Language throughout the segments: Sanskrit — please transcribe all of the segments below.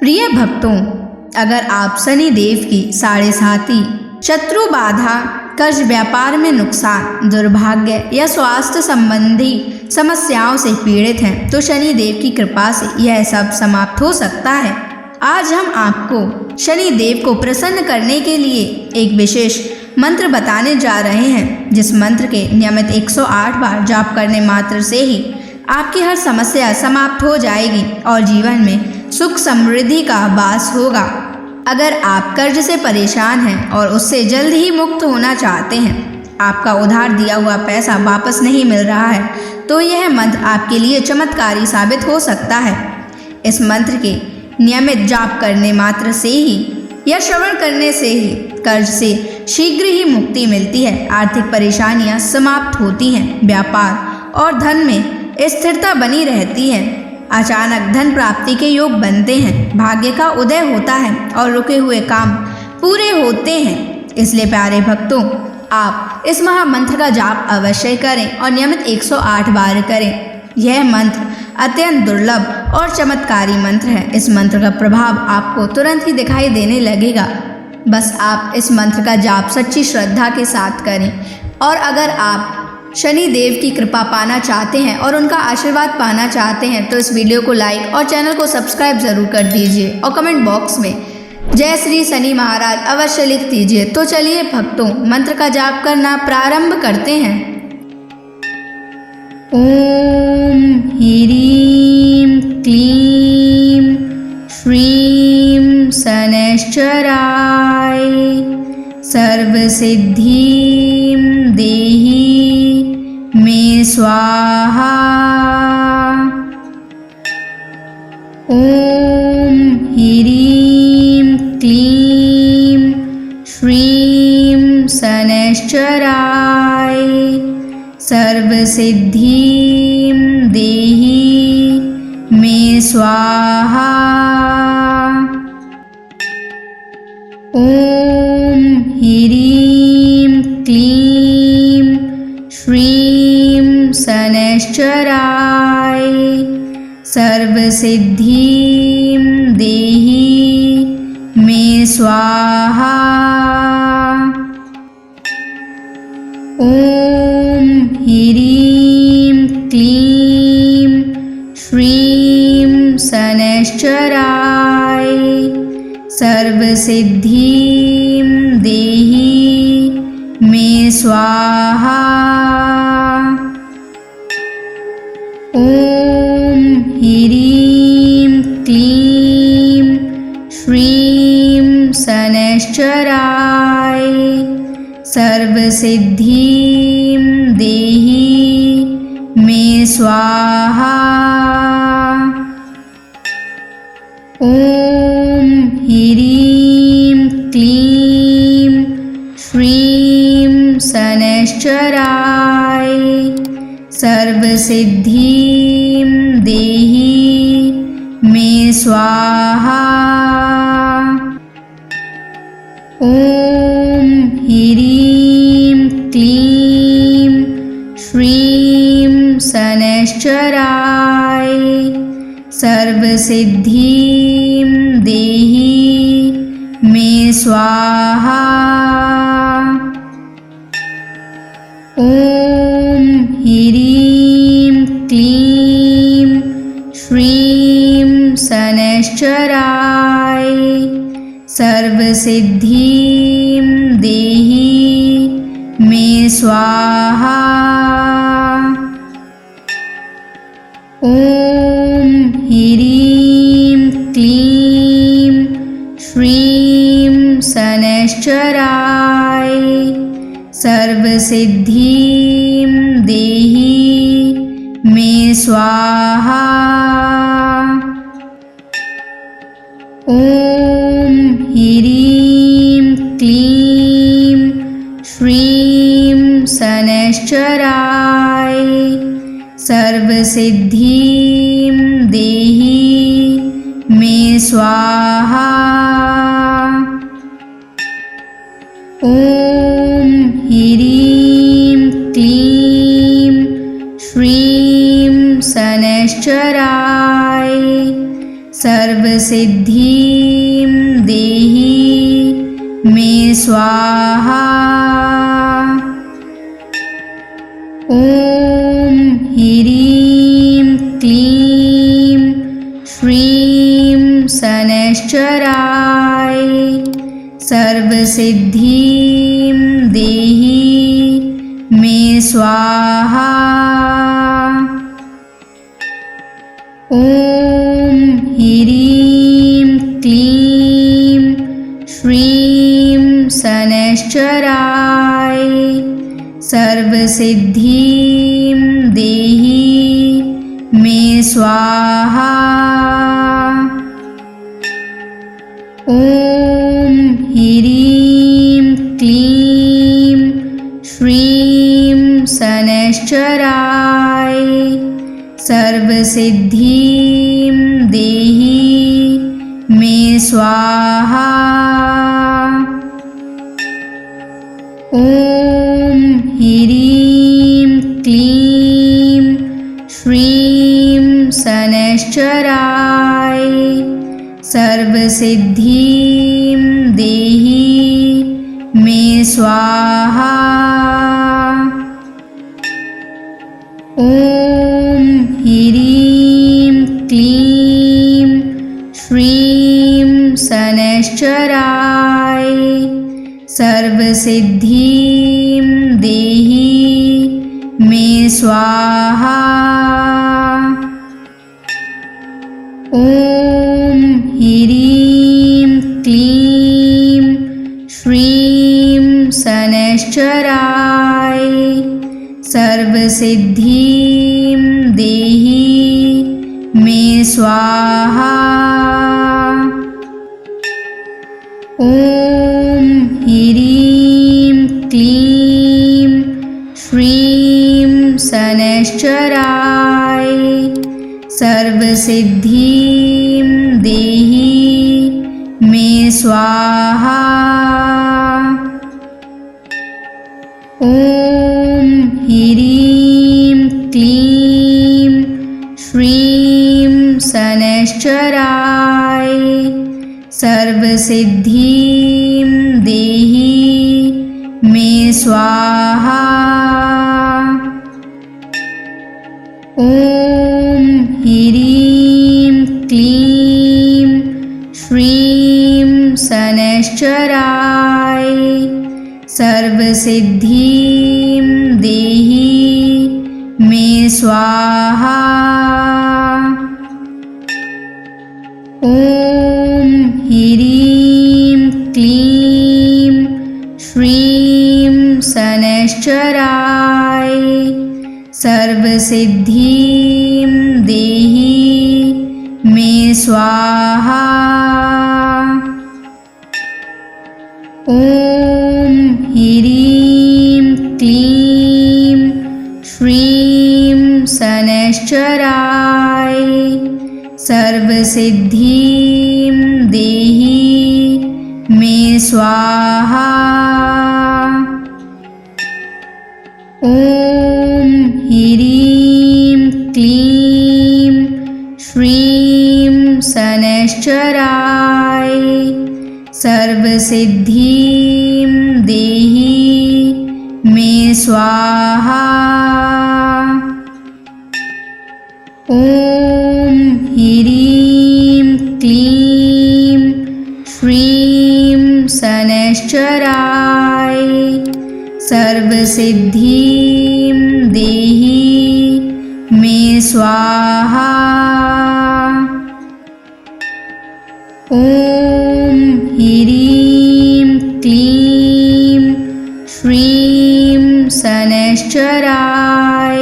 प्रिय भक्तों, अगर आप शनि देव की साढ़े साती, शत्रु बाधा, कर्ज, व्यापार में नुकसान, दुर्भाग्य या स्वास्थ्य संबंधी समस्याओं से पीड़ित हैं तो शनि देव की कृपा से यह सब समाप्त हो सकता है। आज हम आपको शनि देव को प्रसन्न करने के लिए एक विशेष मंत्र बताने जा रहे हैं, जिस मंत्र के नियमित 108 बार जाप करने मात्र से ही आपकी हर समस्या समाप्त हो जाएगी और जीवन में सुख समृद्धि का वास होगा। अगर आप कर्ज से परेशान हैं और उससे जल्द ही मुक्त होना चाहते हैं, आपका उधार दिया हुआ पैसा वापस नहीं मिल रहा है, तो यह मंत्र आपके लिए चमत्कारी साबित हो सकता है। इस मंत्र के नियमित जाप करने मात्र से ही या श्रवण करने से ही कर्ज से शीघ्र ही मुक्ति मिलती है, आर्थिक परेशानियां समाप्त होती हैं, व्यापार और धन में स्थिरता बनी रहती है, अचानक धन प्राप्ति के योग बनते हैं, भाग्य का उदय होता है और रुके हुए काम पूरे होते हैं। इसलिए प्यारे भक्तों, आप इस महामंत्र का जाप अवश्य करें और नियमित 108 बार करें। यह मंत्र अत्यंत दुर्लभ और चमत्कारी मंत्र है। इस मंत्र का प्रभाव आपको तुरंत ही दिखाई देने लगेगा। बस आप इस मंत्र का जाप सच्ची श्रद्धा के साथ करें। और अगर आप शनि देव की कृपा पाना चाहते हैं और उनका आशीर्वाद पाना चाहते हैं तो इस वीडियो को लाइक और चैनल को सब्सक्राइब जरूर कर दीजिए और कमेंट बॉक्स में जय श्री शनि महाराज अवश्य लिख दीजिए। तो चलिए भक्तों, मंत्र का जाप करना प्रारंभ करते हैं। ओम ह्रीं क्लीं श्रीं शनैश्चराय सर्वसिद्धिं देहि मे स्वाहा। ओम ह्रीं क्लीं श्रीं शनैश्चराय सर्वसिद्धिं देहि मे स्वाहा। ओम ह्रीं क्लीं श्रीं शनैश्चराय सर्वसिद्धिं देहि मे स्वाहा। ओम ह्रीं क्लीं श्रीं शनैश्चराय सर्वसिद्धिं देहि मे स्वाहा। ओम ह्रीं क्लीं श्रीं शनैश्चराय सर्वसिद्धिं देहि मे स्वाहा। ओम ह्रीं क्लीं श्रीं शनैश्चराय सर्वसिद्धिं देहि मे स्वाहा। ओम ह्रीं क्लीं श्रीं शनैश्चराय सर्वसिद्धिं देहि मे स्वाहा। ओम ह्रीं क्लीं श्रीं शनैश्चराय सर्वसिद्धिं देहि मे स्वाहा। ओम ह्रीं क्लीं श्रीं शनैश्चराय सर्वसिद्धिं देहि मे स्वाहा। ओम ह्रीं क्लीं श्रीं शनैश्चराय सर्वसिद्धिं देहि मे स्वाहा। ओम ह्रीं क्लीं श्रीं शनैश्चराय सर्वसिद्धिं देहि मे स्वाहा। ॐ ह्रीं क्लीं श्रीं शनैश्चराय सर्वसिद्धिं देहि मे स्वाहा। ॐ ह्रीं क्लीं श्रीं शनैश्चराय सर्वसिद्धिं देहि मे स्वाहा। ॐ ह्रीं क्लीं श्रीं शनैश्चराय सर्वसिद्धिं देहि मे स्वाहा। ॐ ह्रीं क्लीं श्रीं शनैश्चराय सर्वसिद्धिं देहि मे स्वाहा। ॐ ह्रीं क्लीं श्रीं शनैश्चराय सर्वसिद्धिं देहि मे स्वाहा। ॐ ह्रीं क्लीं श्रीं शनैश्चराय सर्वसिद्धिं देहि मे स्वाहा। ॐ ह्रीं क्लीं श्रीं शनैश्चराय सर्वसिद्धिं देहि मे स्वाहा। ॐ ह्रीं क्लीं श्रीं शनैश्चराय सर्वसिद्धिं देहि मे स्वाहा। ॐ ह्रीं क्लीं श्रीं शनैश्चराय सर्वसिद्धिं देहि मे स्वाहा। ॐ ह्रीं क्लीं श्रीं शनैश्चराय सर्वसिद्धिं देहि मे स्वाहा। ॐ ह्रीं क्लीं श्रीं शनैश्चराय सर्वसिद्धिं देहि मे स्वाहा। ॐ ह्रीं क्लीं श्रीं शनैश्चराय सर्वसिद्धिं देहि मे स्वाहा। ॐ ह्रीं क्लीं श्रीं शनैश्चराय सर्वसिद्धिं देहि मे स्वाहा। ॐ ह्रीं क्लीं श्रीं शनैश्चराय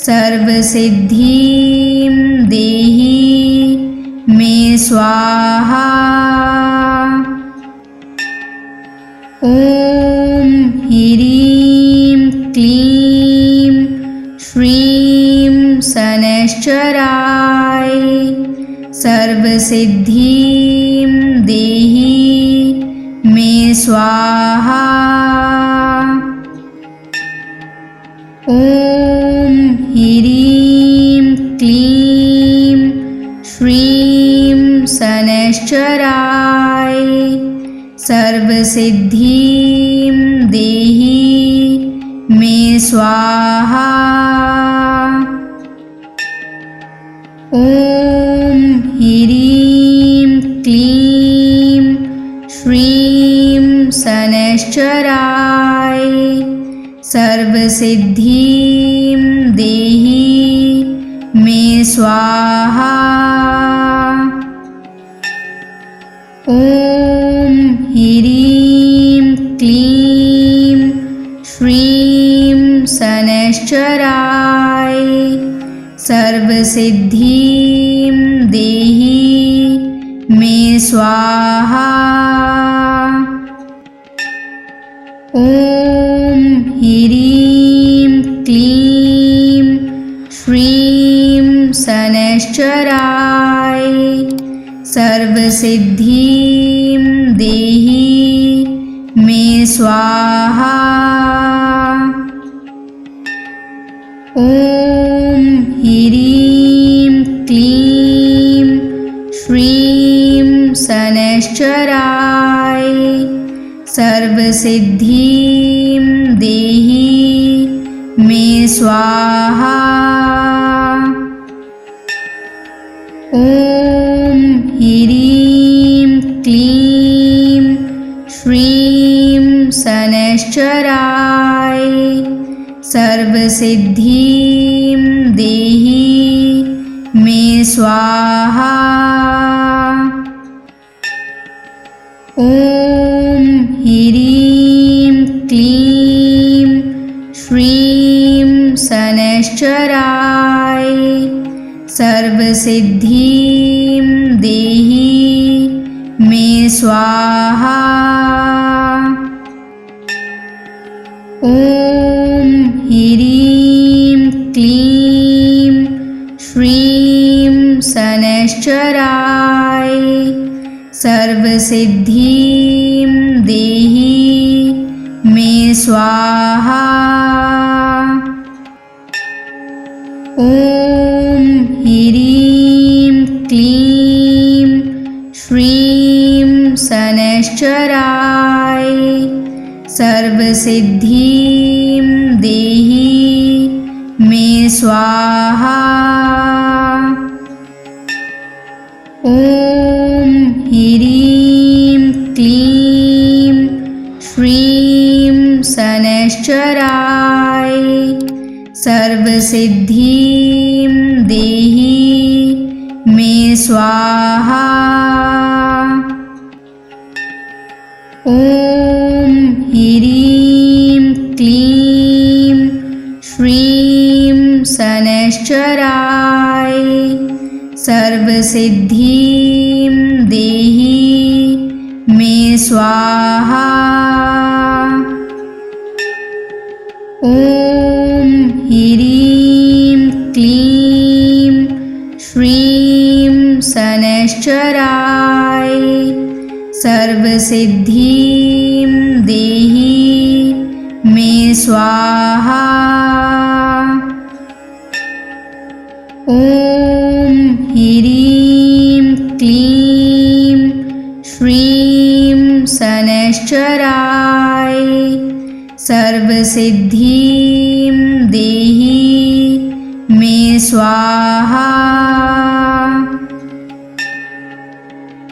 सर्वसिद्धिं देहि मे स्वाहा। ॐ ह्रीं क्लीं श्रीं शनैश्चराय सर्वसिद्धिं देहि मे स्वाहा। ॐ ह्रीं क्लीं श्रीं शनैश्चराय सर्वसिद्धिं देहि मे स्वाहा। ॐ ह्रीं क्लीं श्रीं शनैश्चराय सर्वसिद्धिं देहि मे स्वाहा। ॐ ह्रीं क्लीं श्रीं शनैश्चराय सर्वसिद्धिं देहि मे स्वाहा। ॐ ह्रीं क्लीं श्रीं शनैश्चराय सर्वसिद्धिं देहि मे स्वाहा। ॐ ह्रीं क्लीं श्रीं शनैश्चराय सर्वसिद्धिं देहि मे स्वाहा। ॐ ह्रीं क्लीं श्रीं शनैश्चराय सर्वसिद्धिं देहि मे स्वाहा। ॐ ह्रीं क्लीं श्रीं शनैश्चराय सर्वसिद्धिं देहि मे स्वाहा। ॐ ह्रीं क्लीं श्रीं शनैश्चराय सर्वसिद्धिं देहि मे स्वाहा। ॐ ह्रीं क्लीं श्रीं शनैश्चराय सर्वसिद्धिं देहि मे स्वाहा। ॐ ह्रीं क्लीं श्रीं शनैश्चराय सर्वसिद्धिं देहि मे स्वाहा। ॐ ह्रीं क्लीं श्रीं शनैश्चराय सर्वसिद्धिं देहि मे स्वाहा। ॐ ह्रीं क्लीं श्रीं शनैश्चराय सर्वसिद्धिं देहि मे स्वाहा। ॐ ह्रीं क्लीं श्रीं शनैश्चराय सर्वसिद्धिं देहि मे स्वाहा।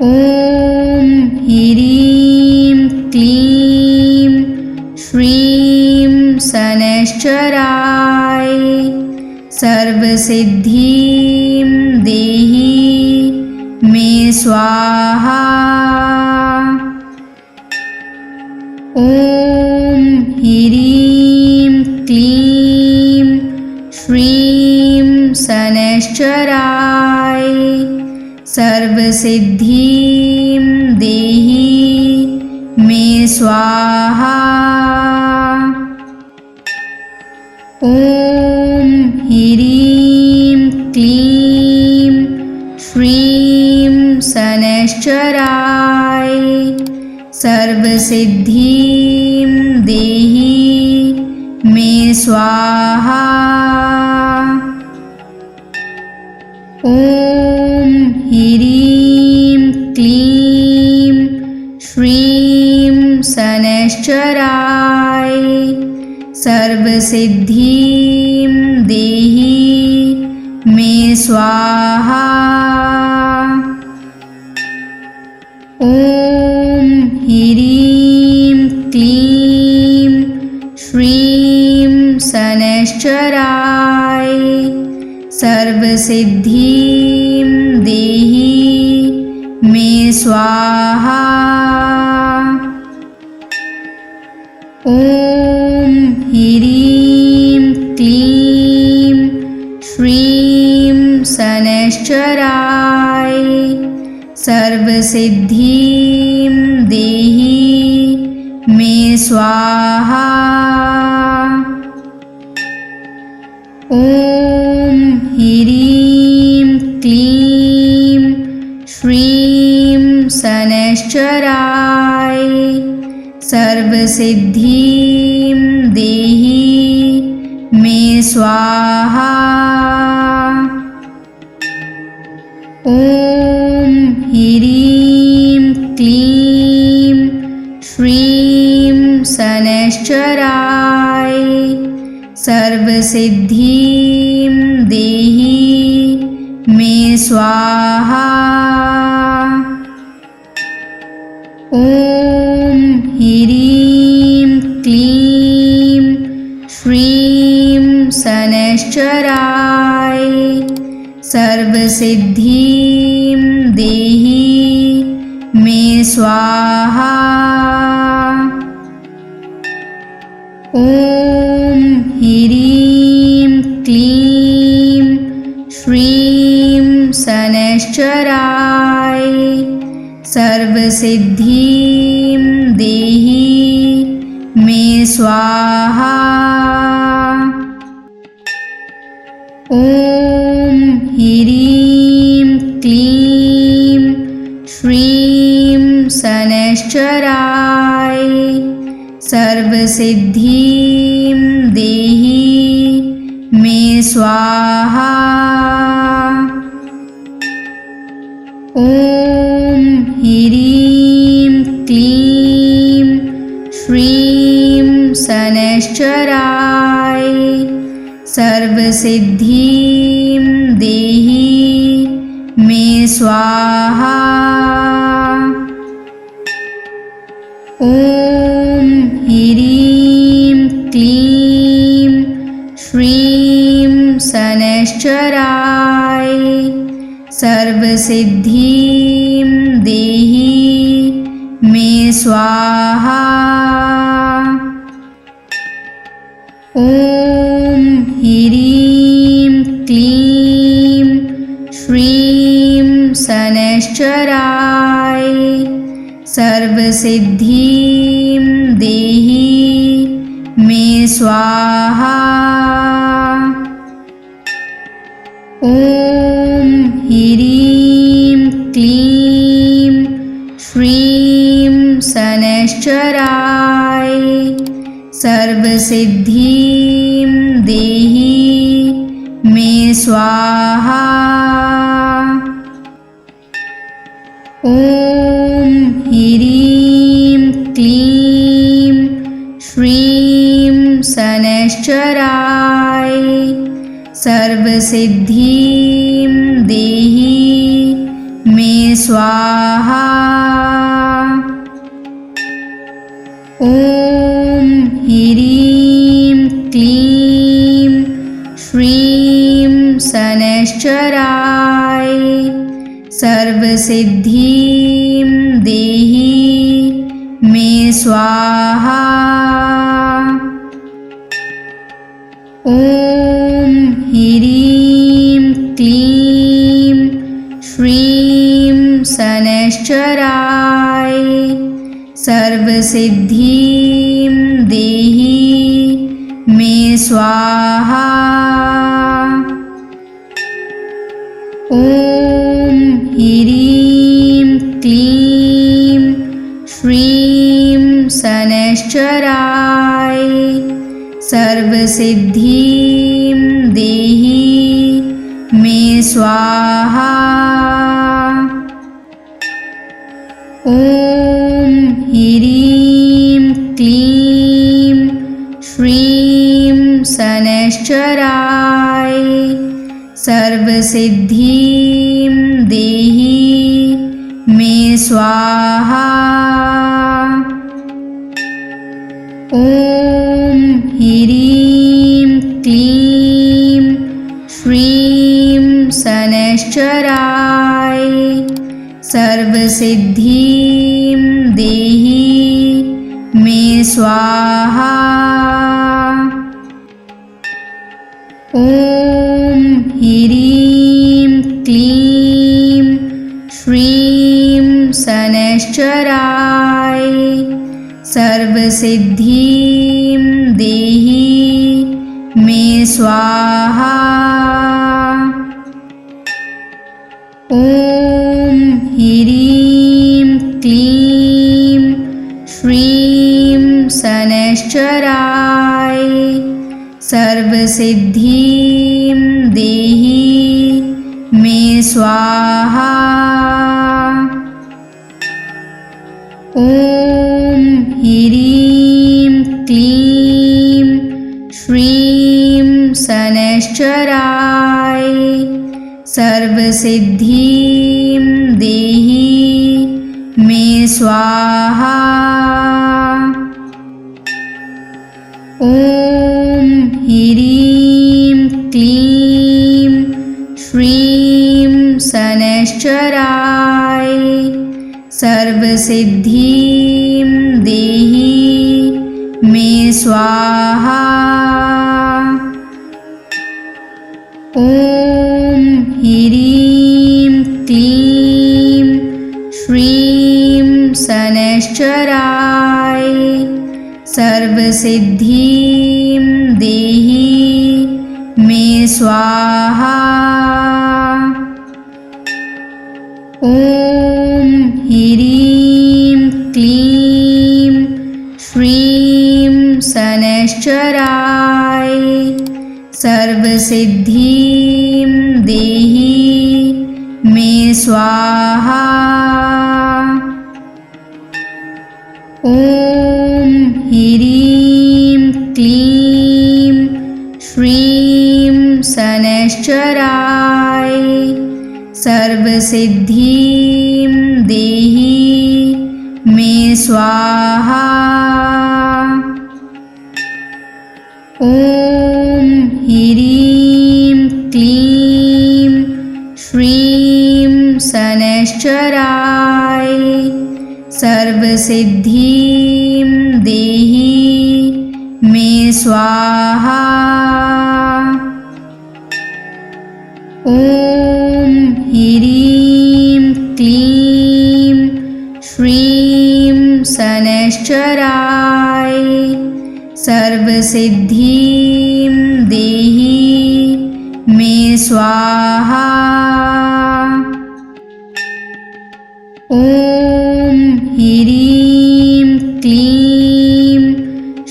ॐ ह्रीं क्लीं श्रीं शनैश्चराय सर्वसिद्धिं देहि मे स्वाहा। ॐ ह्रीं क्लीं श्रीं शनैश्चराय सर्वसिद्धिं देहि मे स्वाहा। ॐ ह्रीं क्लीं श्रीं शनैश्चराय सर्वसिद्धिं देहि मे स्वाहा। ॐ ह्रीं क्लीं श्रीं शनैश्चराय सर्वसिद्धिं देहि मे स्वाहा। ॐ ह्रीं क्लीं श्रीं शनैश्चराय सर्वसिद्धिं देहि मे स्वाहा। ॐ ह्रीं क्लीं श्रीं शनैश्चराय सर्वसिद्धिं देहि मे स्वाहा। ॐ ह्रीं क्लीं श्रीं शनैश्चराय सर्वसिद्धिं देहि मे स्वाहा। ॐ ह्रीं क्लीं श्रीं शनैश्चराय सर्वसिद्धिं देहि मे स्वाहा। ॐ ह्रीं क्लीं श्रीं शनैश्चराय सर्वसिद्धिं देहि मे स्वाहा। ॐ ह्रीं क्लीं श्रीं शनैश्चराय सर्वसिद्धिं देहि मे स्वाहा। ॐ ह्रीं क्लीं श्रीं शनैश्चराय सर्वसिद्धिं देहि मे स्वाहा। ॐ ह्रीं क्लीं श्रीं शनैश्चराय सर्वसिद्धिं देहि मे स्वाहा। ॐ ह्रीं क्लीं श्रीं शनैश्चराय सर्वसिद्धिं देहि मे स्वाहा। ॐ ह्रीं क्लीं श्रीं शनैश्चराय सर्वसिद्धिं देहि मे स्वाहा। ॐ ह्रीं क्लीं श्रीं शनैश्चराय सर्वसिद्धिं देहि मे स्वाहा। ॐ ह्रीं क्लीं श्रीं शनैश्चराय सर्वसिद्धिं देहि मे स्वाहा। ॐ ह्रीं क्लीं श्रीं शनैश्चराय सर्वसिद्धिं देहि मे स्वाहा। ॐ ह्रीं क्लीं श्रीं शनैश्चराय सर्वसिद्धिं देहि मे स्वाहा। ॐ ह्रीं क्लीं श्रीं शनैश्चराय सर्वसिद्धिं देहि मे स्वाहा। ॐ ॐ ह्रीं क्लीं श्रीं शनैश्चराय सर्वसिद्धिं देहि मे स्वाहा। ॐ ह्रीं क्लीं श्रीं शनैश्चराय सर्वसिद्धिं देहि मे स्वाहा। ॐ ह्रीं क्लीं श्रीं शनैश्चराय सर्वसिद्धिं देहि मे स्वाहा। ॐ ह्रीं क्लीं श्रीं शनैश्चराय सर्वसिद्धिं देहि मे स्वाहा। ॐ ह्रीं क्लीं श्रीं शनैश्चराय सर्वसिद्धिं देहि मे स्वाहा। ॐ ह्रीं क्लीं श्रीं शनैश्चराय सर्वसिद्धिं देहि मे स्वाहा। ॐ ह्रीं क्लीं श्रीं शनैश्चराय सर्वसिद्धिं देहि मे स्वाहा। ॐ ह्रीं क्लीं श्रीं शनैश्चराय सर्वसिद्धिं देहि मे स्वाहा। ॐ ह्रीं क्लीं श्रीं शनैश्चराय सर्वसिद्धिं देहि मे स्वाहा। ॐ ह्रीं क्लीं श्रीं शनैश्चराय सर्वसिद्धिं देहि मे स्वाहा। ॐ ह्रीं क्लीं श्रीं शनैश्चराय सर्वसिद्धिं देहि मे स्वाहा। ॐ ह्रीं क्लीं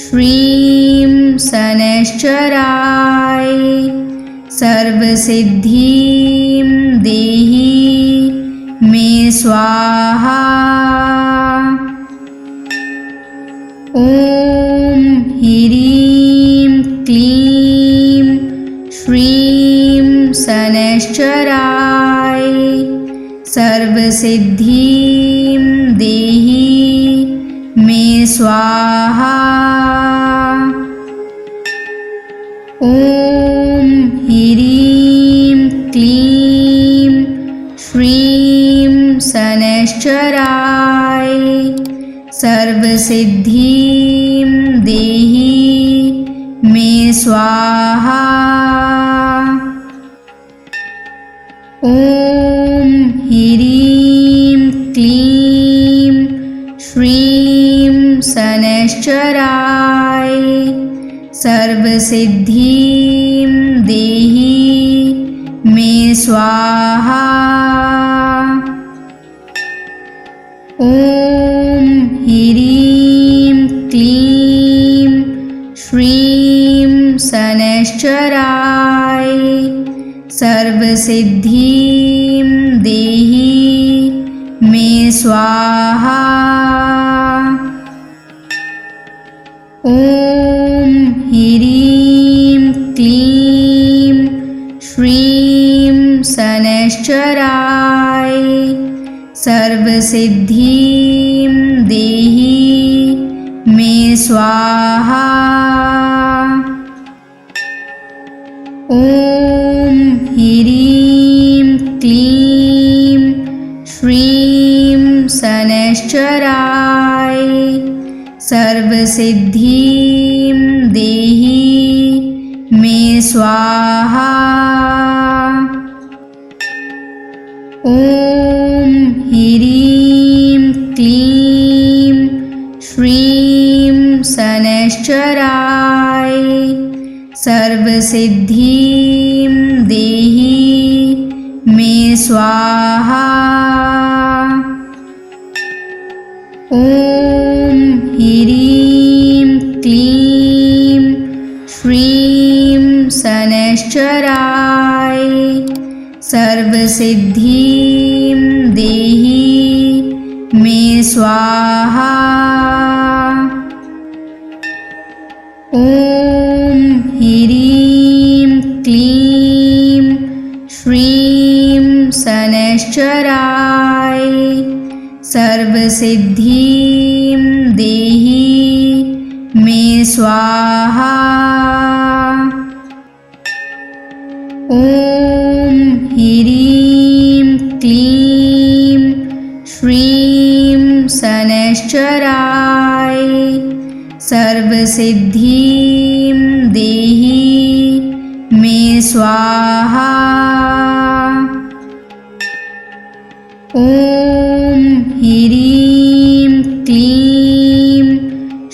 श्रीं शनैश्चराय सर्वसिद्धिं देहि मे स्वाहा। ॐ ह्रीं क्लीं श्रीं शनैश्चराय सर्वसिद्धिं देहि मे स्वाहा। ॐ ह्रीं क्लीं श्रीं शनैश्चराय सर्वसिद्धिं देहि मे स्वाहा। ॐ ह्रीं क्लीं श्रीं शनैश्चराय सर्वसिद्धिं देहि मे स्वाहा। ॐ ह्रीं क्लीं श्रीं शनैश्चराय सर्वसिद्धिं देहि मे स्वाहा। ॐ ह्रीं क्लीं श्रीं शनैश्चराय सर्वसिद्धिं देहि मे स्वाहा। ॐ ह्रीं क्लीं श्रीं शनैश्चराय सर्वसिद्धिं देहि मे स्वाहा। ॐ ह्रीं क्लीं श्रीं शनैश्चराय सर्वसिद्धिं देहि मे स्वाहा। ॐ ह्रीं क्लीं श्रीं शनैश्चराय सर्वसिद्धिं देहि मे स्वाहा। ॐ ह्रीं क्लीं श्रीं शनैश्चराय सर्वसिद्धिं देहि मे स्वाहा। ॐ ह्रीं क्लीं श्रीं शनैश्चराय सर्वसिद्धिं देहि मे स्वाहा। ॐ ह्रीं क्लीं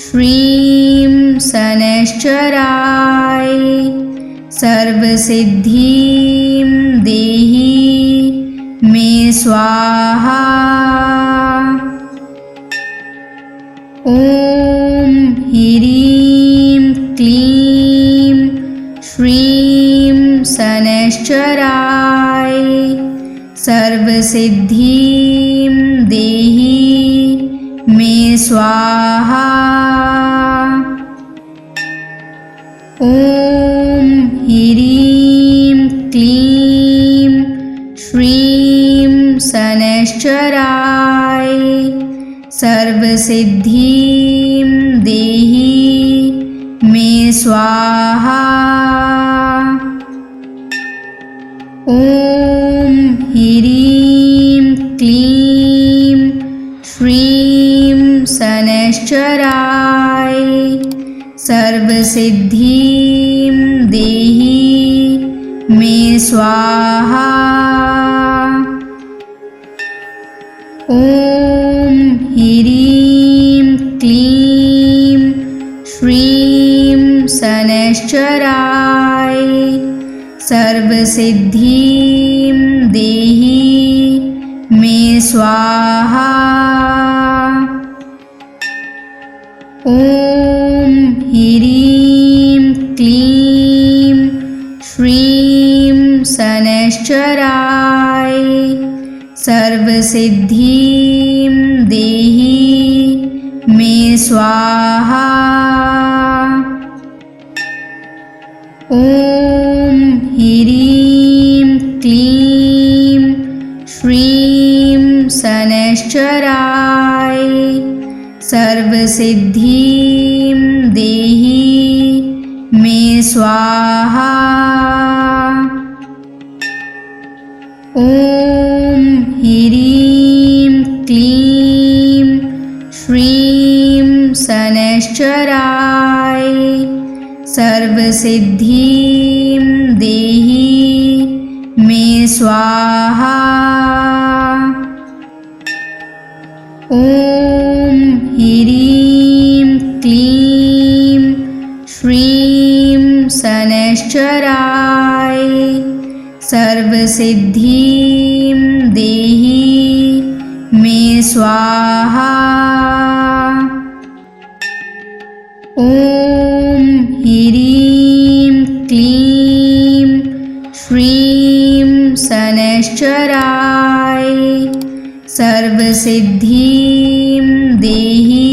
श्रीं शनैश्चराय सर्वसिद्धिं देहि मे स्वाहा। ॐ ह्रीं क्लीं श्रीं शनैश्चराय सर्वसिद्धिं देहि मे स्वाहा। ॐ ह्रीं क्लीं श्रीं शनैश्चराय सर्वसिद्धिं देहि मे स्वाहा। ॐ ह्रीं क्लीं श्रीं शनैश्चराय सर्वसिद्धिं देहि मे स्वाहा। ॐ ह्रीं क्लीं श्रीं शनैश्चराय सर्वसिद्धिं देहि मे स्वाहा। ॐ ह्रीं क्लीं श्रीं शनैश्चराय सर्वसिद्धिं देहि मे स्वाहा। ॐ ह्रीं क्लीं श्रीं शनैश्चराय सर्वसिद्धिं देहि मे स्वाहा। ॐ ह्रीं क्लीं श्रीं शनैश्चराय सर्वसिद्धिं देहि मे स्वाहा। ॐ ह्रीं क्लीं श्रीं शनैश्चराय सर्वसिद्धिं देहि मे स्वाहा। ॐ ह्रीं क्लीं श्रीं शनैश्चराय सर्वसिद्धिं देहि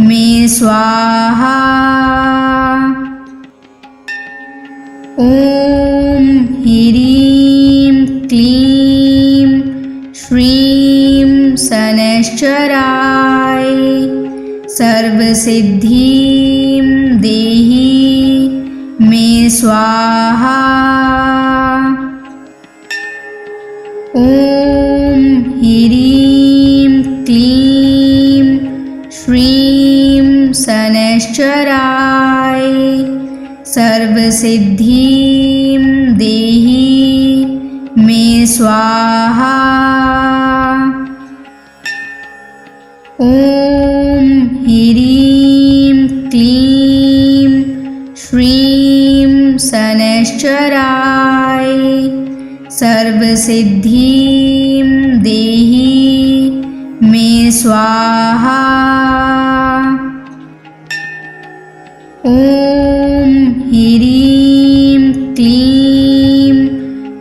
मे स्वाहा। ॐ ह्रीं क्लीं श्रीं शनैश्चराय सर्वसिद्धिं देहि मे स्वाहा। ॐ ह्रीं क्लीं श्रीं शनैश्चराय सर्वसिद्धिं देहि मे स्वाहा। ॐ ह्रीं क्लीं श्रीं शनैश्चराय सर्वसिद्धिं देहि मे स्वाहा। ॐ ह्रीं क्लीं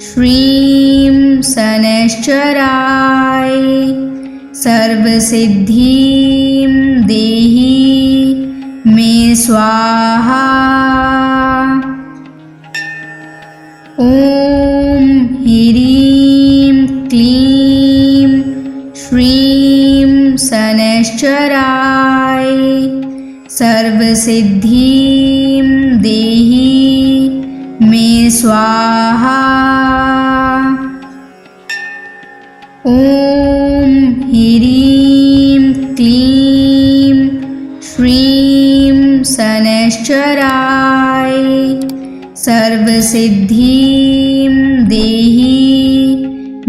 श्रीं शनैश्चराय सर्वसिद्धिं देहि मे स्वाहा। ॐ ह्रीं क्लीं श्रीं शनैश्चराय सर्वसिद्धिं देहि मे स्वाहा। ॐ ह्रीं क्लीं श्रीं शनैश्चराय सर्वसिद्धिं देहि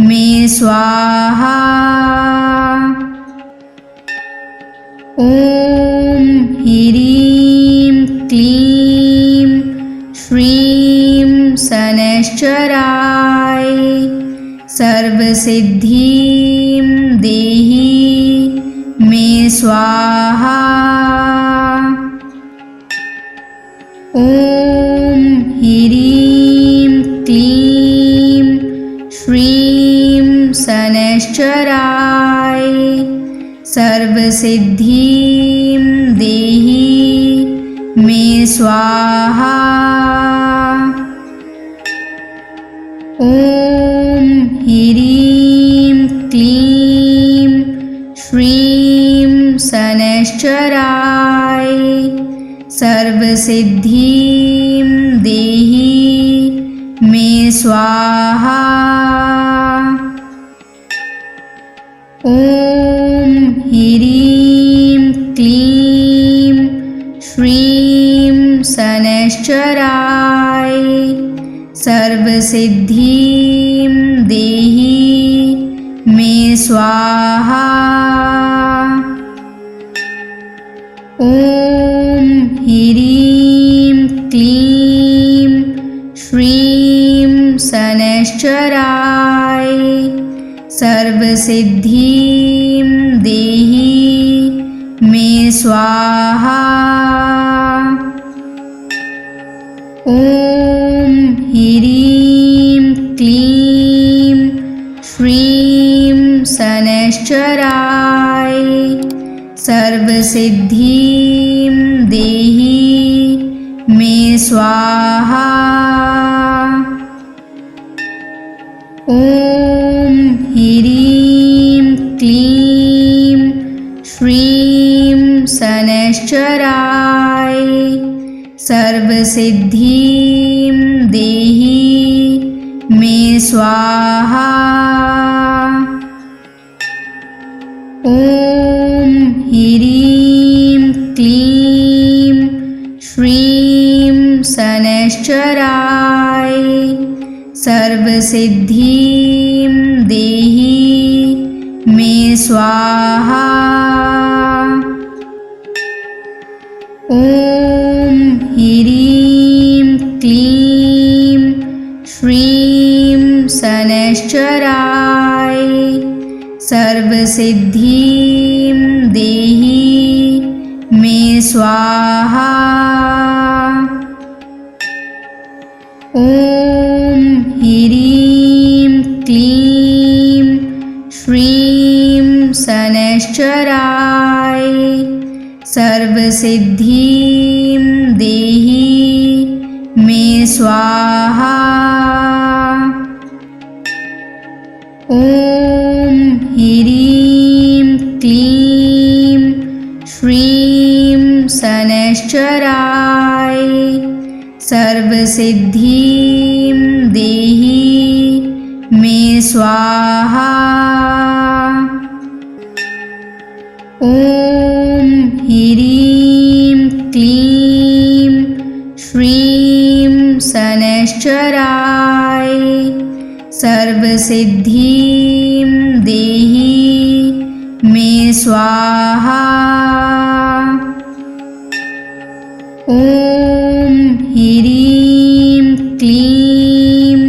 मे स्वाहा। ॐ ह्रीं क्लीं श्रीं शनैश्चराय सर्वसिद्धिं देहि मे स्वाहा। ॐ ह्रीं क्लीं श्रीं शनैश्चराय सर्वसिद्धिं देहि मे स्वाहा। ॐ ह्रीं क्लीं श्रीं शनैश्चराय सर्वसिद्धिं देहि मे स्वाहा। ॐ ह्रीं क्लीं श्रीं शनैश्चराय सर्वसिद्धिं देहि मे स्वाहा। ॐ ह्रीं क्लीं श्रीं शनैश्चराय सर्वसिद्धिं देहि मे स्वाहा। ॐ ह्रीं क्लीं श्रीं शनैश्चराय सर्वसिद्धिं देहि मे स्वाहा। ॐ ह्रीं क्लीं श्रीं शनैश्चराय सर्वसिद्धिं देहि मे स्वाहा। ॐ ह्रीं क्लीं श्रीं शनैश्चराय सर्वसिद्धिं देहि मे स्वाहा। ॐ ह्रीं क्लीं श्रीं शनैश्चराय सर्वसिद्धिं देहि मे स्वाहा। ॐ ह्रीं क्लीं श्रीं शनैश्चराय सर्वसिद्धिं देहि मे स्वाहा। ॐ ह्रीं क्लीं श्रीं शनैश्चराय सर्वसिद्धिं देहि मे स्वाहा। ॐ ह्रीं क्लीं श्रीं शनैश्चराय सर्वसिद्धिं देहि मे स्वाहा। ॐ ह्रीं क्लीं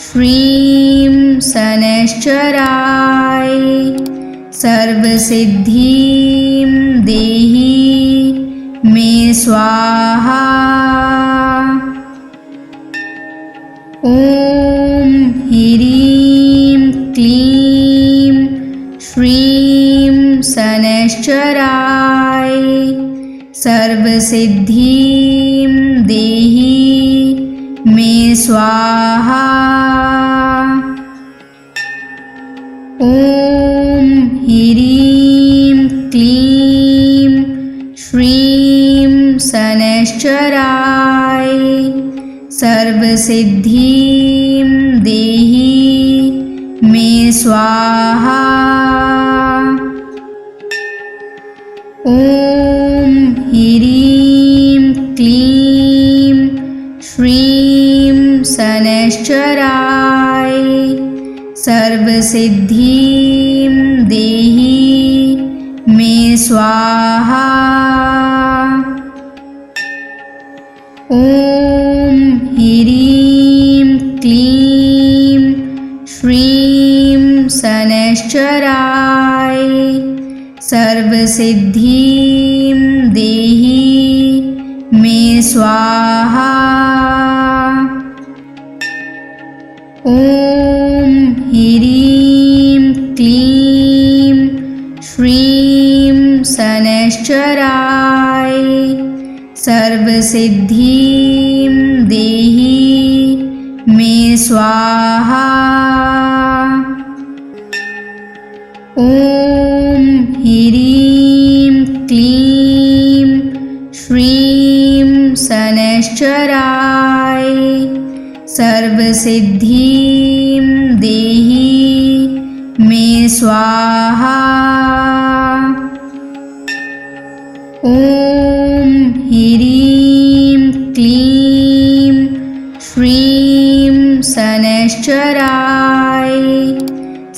श्रीं शनैश्चराय सर्वसिद्धिं देहि मे स्वाहा। ॐ ह्रीं क्लीं श्रीं शनैश्चराय सर्वसिद्धिं देहि मे स्वाहा। ॐ ह्रीं क्लीं श्रीं शनैश्चराय सर्वसिद्धिं देहि मे स्वाहा। ॐ ह्रीं क्लीं श्रीं शनैश्चराय सर्वसिद्धिं देहि मे स्वाहा। ॐ ह्रीं क्लीं श्रीं शनैश्चराय सर्वसिद्धिं देहि मे स्वाहा। ॐ ह्रीं क्लीं श्रीं शनैश्चराय सर्वसिद्धिं देहि मे स्वाहा। ॐ ह्रीं क्लीं श्रीं शनैश्चराय सर्वसिद्धिं देहि मे स्वाहा। ॐ ह्रीं क्लीं श्रीं शनैश्चराय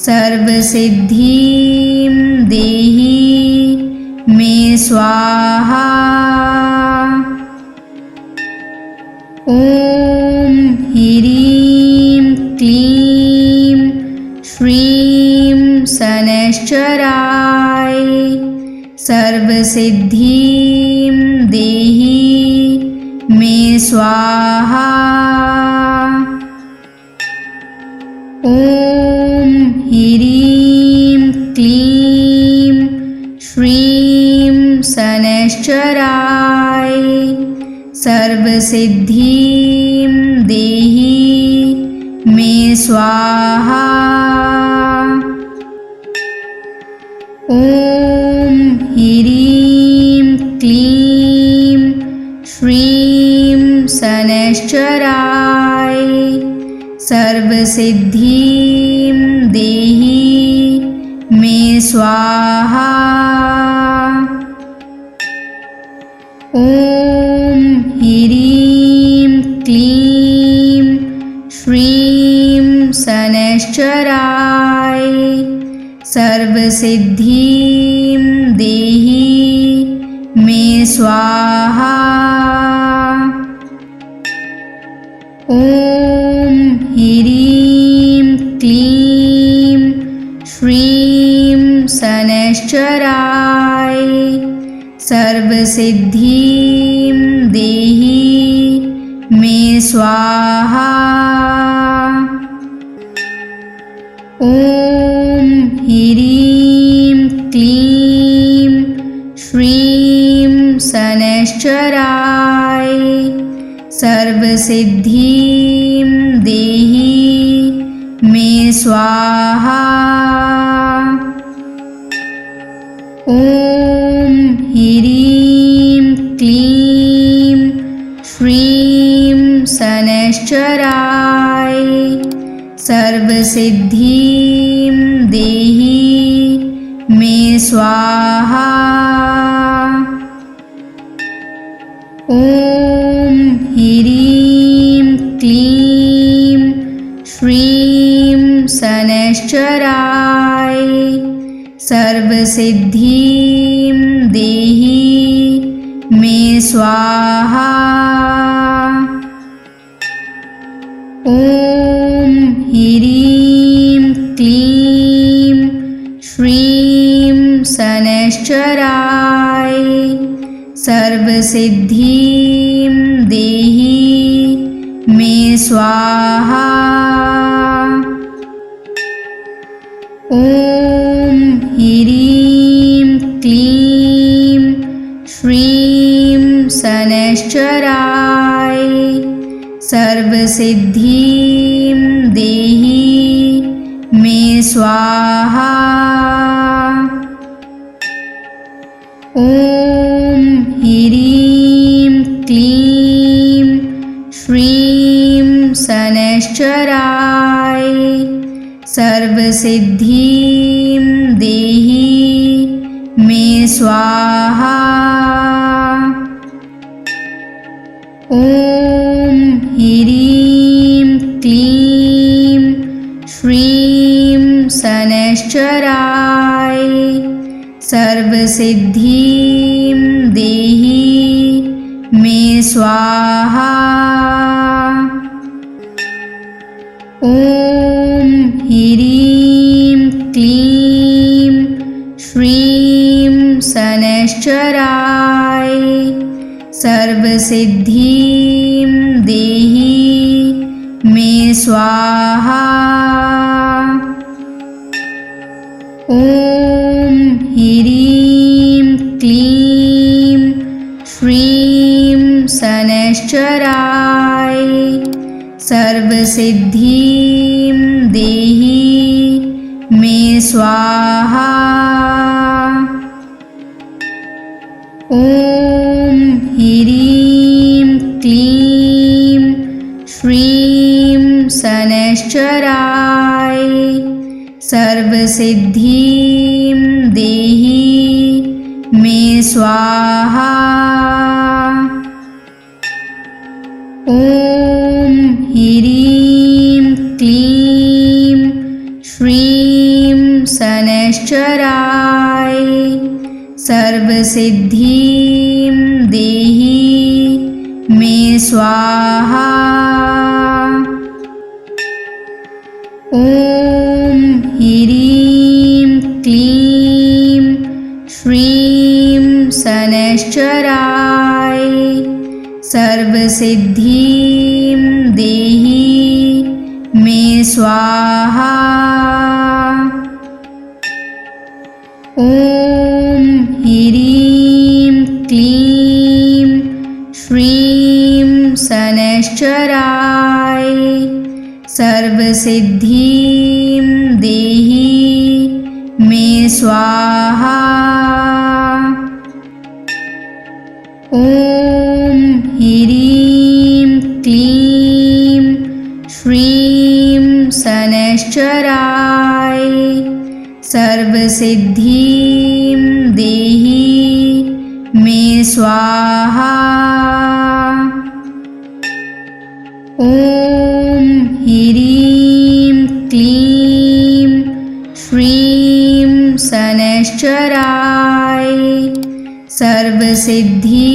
सर्वसिद्धिं देहि मे स्वाहा। ॐ ह्रीं क्लीं श्रीं शनैश्चराय सर्वसिद्धिं देहि मे स्वाहा। ॐ ह्रीं क्लीं श्रीं शनैश्चराय सर्वसिद्धिं देहि मे स्वाहा। ॐ ह्रीं क्लीं श्रीं शनैश्चराय सर्वसिद्धिं देहि मे स्वाहा। ॐ ह्रीं क्लीं श्रीं शनैश्चराय सर्वसिद्धिं देहि मे स्वाहा। ॐ ह्रीं क्लीं श्रीं शनैश्चराय सर्वसिद्धिं देहि मे स्वाहा। ॐ ह्रीं क्लीं शनैश्चराय सर्वसिद्धिं देहि मे स्वाहा। ॐ ह्रीं क्लीं श्रीं शनैश्चराय सर्वसिद्धिं देहि मे स्वाहा। ॐ ह्रीं क्लीं श्रीं शनैश्चराय सर्वसिद्धिं देहि मे स्वाहा। ॐ ह्रीं क्लीं श्रीं शनैश्चराय सर्वसिद्धिं देहि मे स्वाहा। ॐ ह्रीं क्लीं श्रीं शनैश्चराय सर्वसिद्धिं देहि मे स्वाहा। ॐ ह्रीं क्लीं श्रीं शनैश्चराय सर्वसिद्धिं देहि मे स्वाहा। ॐ ह्रीं क्लीं श्रीं शनैश्चराय सर्वसिद्धिं देहि मे स्वाहा। ॐ ह्रीं क्लीं श्रीं शनैश्चराय सर्वसिद्धिं देहि मे स्वाहा। ॐ ह्रीं क्लीं श्रीं शनैश्चराय सर्वसिद्धिं देहि मे स्वाहा। ॐ ह्रीं क्लीं श्रीं शनैश्चराय सर्वसिद्धिं देहि मे स्वाहा। ॐ ह्रीं क्लीं श्रीं शनैश्चराय सर्वसिद्धिं देहि मे स्वाहा। ॐ ह्रीं क्लीं श्रीं शनैश्चराय सर्वसिद्धिं देहि मे स्वाहा। ॐ ह्रीं क्लीं श्रीं शनैश्चराय सर्वसिद्धिं देहि मे स्वाहा। ॐ ह्रीं क्लीं श्रीं शनैश्चराय सर्वसिद्धिं देहि मे स्वाहा। ॐ ह्रीं क्लीं श्रीं शनैश्चराय सर्वसिद्धि